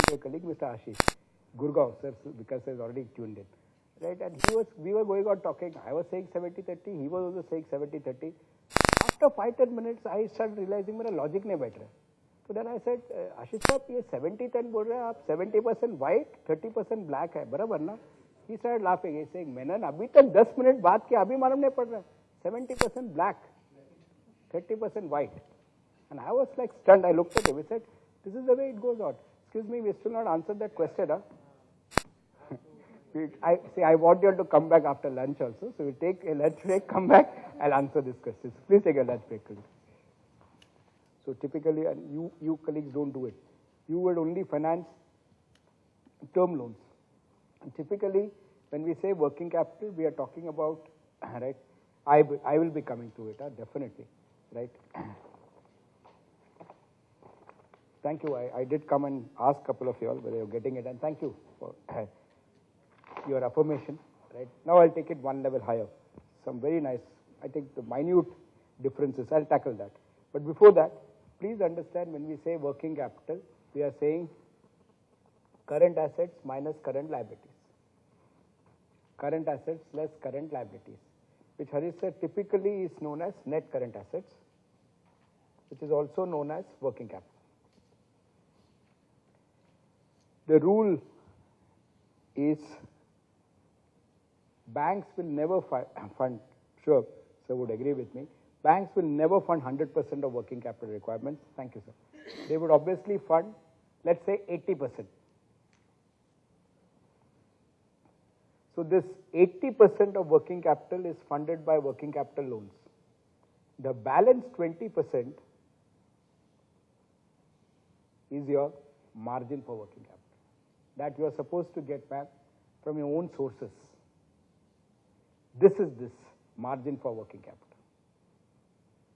to a colleague, Mr. Ashish Gurgaon, sir, because he is already tuned in. Right, and we were going on talking, I was saying 70-30, he was also saying 70-30. After 5-10 minutes, I started realizing मेरा logic नहीं बैठ रहा. So then I said, आशीष साहब ये 70-10 बोल रहे हैं आप 70% white, 30% black है, बराबर ना? He started laughing. He saying, Menon अभी तक 10 मिनट बात किया, अभी मालूम नहीं पड़ रहा. 70% black, 30% white. And I was like stunned. I looked at him. He said, this is the way it goes on. Excuse me, we still not answered that question, huh? I want you all to come back after lunch also. So we take a lunch break, come back, I'll answer these questions. Please take a lunch break, colleagues. So typically, and you colleagues don't do it. You would only finance term loans. And typically, when we say working capital, we are talking about, right, I will be coming to it, definitely, right. Thank you. I did come and ask a couple of you all whether you're getting it, and thank you for your affirmation. Right now, I'll take it one level higher. Some very nice, I think the minute differences, I'll tackle that. But before that, please understand when we say working capital, we are saying current assets minus current liabilities. Current assets less current liabilities, which Harish said typically is known as net current assets, which is also known as working capital. The rule is banks will never fund, sure, sir would agree with me, banks will never fund 100% of working capital requirements. Thank you, sir. They would obviously fund, let's say, 80%. So this 80% of working capital is funded by working capital loans. The balance 20% is your margin for working capital that you are supposed to get back from your own sources. This is this margin for working capital.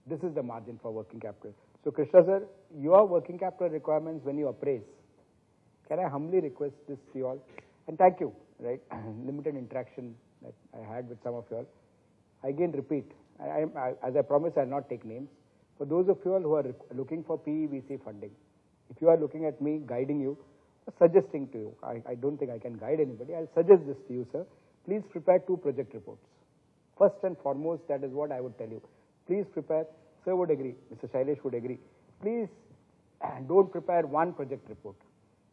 This is the margin for working capital. So Krishna sir, your working capital requirements when you appraise, can I humbly request this to you all? And thank you, right? Limited interaction that I had with some of you all. I again repeat, as I promised, I will not take names. For those of you all who are looking for PEVC funding, if you are looking at me guiding you, suggesting to you, I don't think I can guide anybody, I'll suggest this to you, sir. Please prepare 2 project reports. First and foremost, that is what I would tell you. Please prepare, sir would agree, Mr. Shailesh would agree. Please don't prepare 1 project report.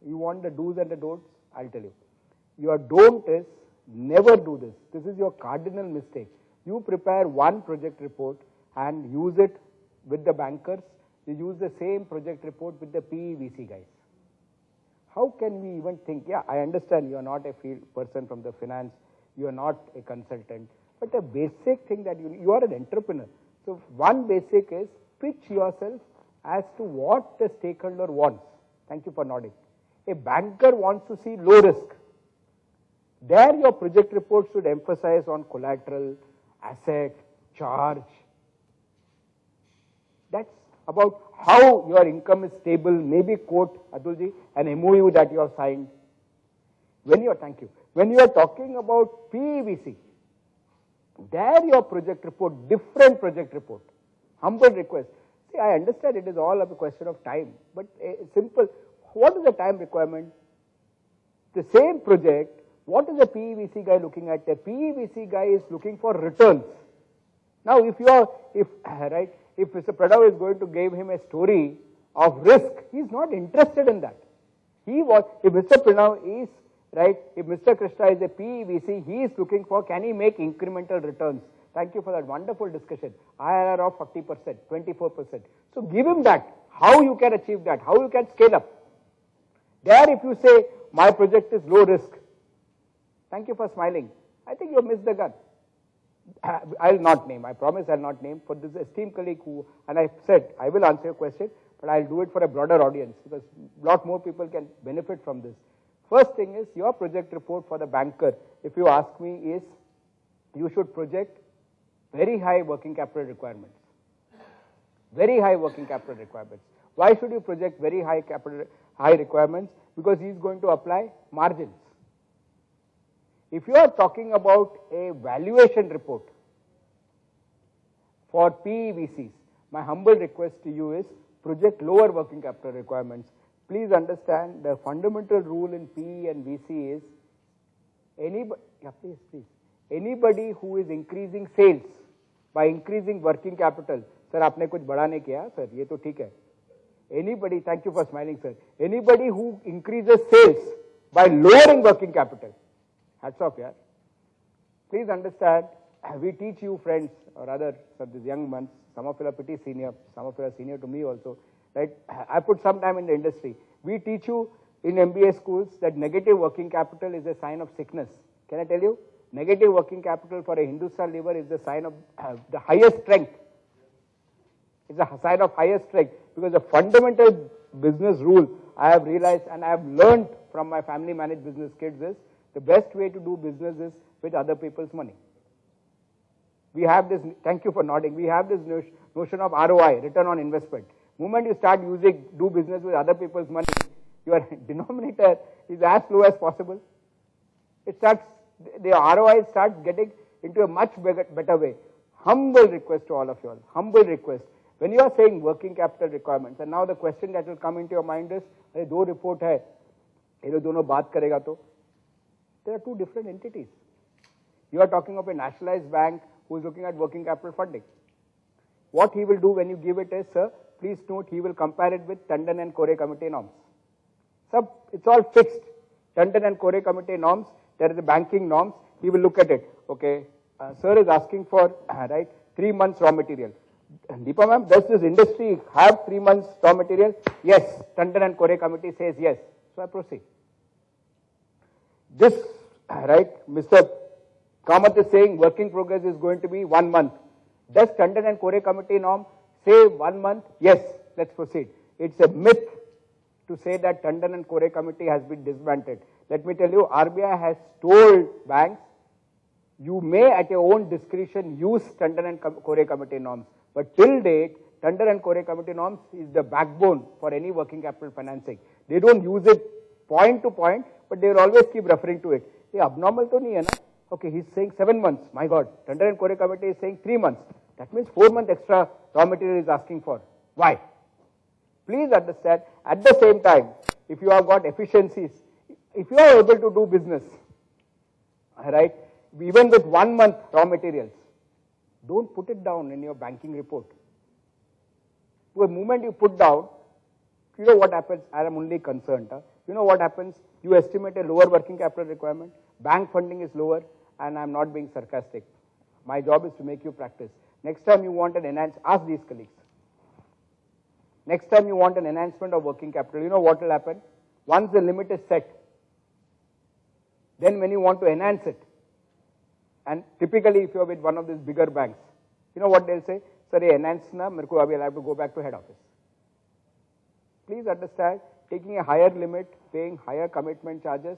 You want the do's and the don'ts, I'll tell you. Your don't is never do this. This is your cardinal mistake. You prepare 1 project report and use it with the bankers. You use the same project report with the PEVC guys. How can we even think, yeah, I understand you are not a field person from the finance, you are not a consultant, but a basic thing that you are an entrepreneur. So one basic is pitch yourself as to what the stakeholder wants. Thank you for nodding. A banker wants to see low risk. There your project report should emphasize on collateral, asset, charge. That's about how your income is stable, maybe quote, Atulji, an MOU that you have signed. When you are, thank you, when you are talking about PEVC, there your project report, different project report, humble request. See, I understand it is all a question of time, but simple, what is the time requirement? The same project, what is the PEVC guy looking at? The PEVC guy is looking for returns. Now, if Mr. Pranav is going to give him a story of risk, he is not interested in that. If Mr. Pranav is, right, if Mr. Krishna is a PEVC, he is looking for, can he make incremental returns? Thank you for that wonderful discussion. IRR of 40%, 24%. So give him that, how you can achieve that, how you can scale up. There if you say, my project is low risk, thank you for smiling. I think you have missed the gun. I'll not name, I promise I'll not name, for this esteemed colleague who, and I said, I will answer your question, but I'll do it for a broader audience, because a lot more people can benefit from this. First thing is, your project report for the banker, if you ask me, is you should project very high working capital requirements. Very high working capital requirements. Why should you project very high requirements? Because he is going to apply margins. If you are talking about a valuation report for PEVCs, my humble request to you is project lower working capital requirements. Please understand the fundamental rule in PE and VC is anybody, anybody who is increasing sales by increasing working capital, sir, आपने कुछ बड़ा नहीं किया, sir, ये तो ठीक है. Anybody, thank you for smiling, sir. Anybody who increases sales by lowering working capital, hats off, yeah. Please understand, we teach you friends, or rather, sir, these young ones, some of you are pretty senior, some of you are senior to me also, right? I put some time in the industry. We teach you in MBA schools that negative working capital is a sign of sickness. Can I tell you? Negative working capital for a Hindustan lever is the sign of the highest strength. It's a sign of highest strength because the fundamental business rule I have realized and I have learned from my family managed business kids is the best way to do business is with other people's money. We have this, thank you for nodding, we have this notion of ROI, return on investment. Moment you start do business with other people's money, your denominator is as low as possible. It starts, the ROI starts getting into a much better way. Humble request to all of you all, humble request. When you are saying working capital requirements, and now the question that will come into your mind is, दो report है, ये लोग दोनों बात करेगा तो, there are two different entities. You are talking of a nationalized bank who is looking at working capital funding. What he will do when you give it is, sir, please note he will compare it with Tandon and Core committee norms. So it's all fixed. Tandon and Core committee norms, there are the banking norms, he will look at it. Okay, sir is asking for, right, 3 months raw material. Deepa ma'am, does this industry have 3 months raw material? Yes, Tandon and Core committee says yes. So I proceed. This, right, Mr. Kamath is saying working progress is going to be 1 month. Does Tandon and Core committee norm say 1 month? Yes, let's proceed. It's a myth to say that Tandon and Core committee has been disbanded. Let me tell you, RBI has told banks, you may at your own discretion use Tandon and Core committee norms. But till date, Tandon and Core committee norms is the backbone for any working capital financing. They don't use it point to point, but they will always keep referring to it. Hey, abnormal to nahi hai na? Okay, he's saying 7 months. My God, Tandon and Core committee is saying 3 months. That means 4 months extra raw material is asking for. Why? Please understand, at the same time, if you have got efficiencies, if you are able to do business, right, even with 1 month raw materials, don't put it down in your banking report. The moment you put down, you know what happens? I am only concerned. You know what happens? You estimate a lower working capital requirement, bank funding is lower, and I am not being sarcastic. My job is to make you practice. Next time you want an enhancement, ask these colleagues. Next time you want an enhancement of working capital, you know what will happen? Once the limit is set, then when you want to enhance it, and typically if you are with one of these bigger banks, you know what they'll say? Sir, enhance na, I'll have to go back to head office. Please understand, taking a higher limit, paying higher commitment charges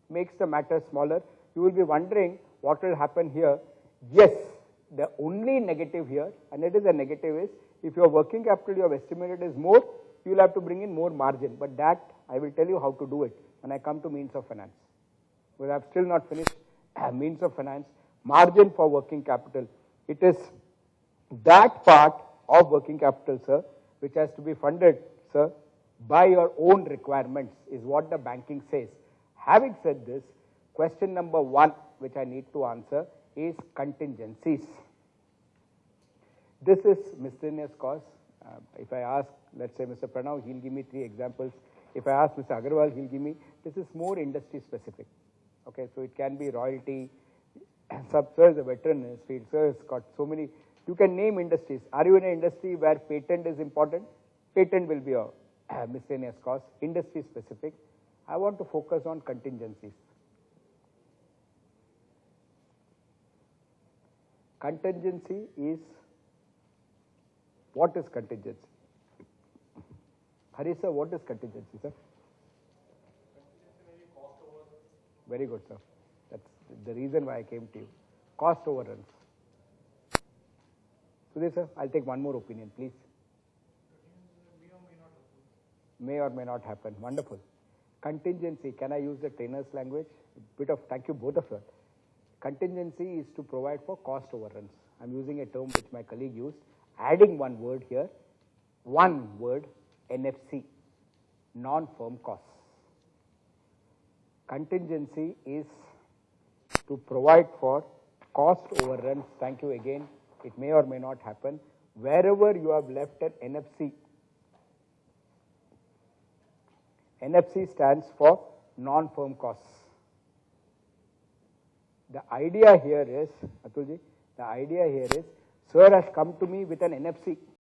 makes the matter smaller. You will be wondering what will happen here. Yes, the only negative here, and it is a negative, is if your working capital you have estimated is more, you will have to bring in more margin. But that, I will tell you how to do it when I come to means of finance. But I have still not finished means of finance. Margin for working capital. It is that part of working capital, sir, which has to be funded, sir, by your own requirements, is what the banking says. Having said this, question number 1, which I need to answer, is contingencies. This is miscellaneous costs. If I ask, let's say, Mr. Pranav, he'll give me 3 examples. If I ask Mr. Agarwal, he'll give me, this is more industry specific. Okay, so it can be royalty. Sir is a veteran in his field. Sir has got so many. You can name industries. Are you in an industry where patent is important? Patent will be a miscellaneous cost, industry specific. I want to focus on contingencies. Contingency is, what is contingency? Hari sir, what is contingency, sir? Very good, sir. That's the reason why I came to you. Cost overruns. Sudhir sir, I'll take one more opinion, please. May or may not happen. Wonderful. Contingency, can I use the trainer's language? Bit of, thank you both of you. Contingency is to provide for cost overruns. I'm using a term which my colleague used, adding one word here, one word, NFC. non-firm costs. Contingency is to provide for cost overruns. Thank you again. It may or may not happen. Wherever you have left an NFC, NFC stands for non-firm costs. The idea here is, Atulji, the idea here is, sir has come to me with an NFC.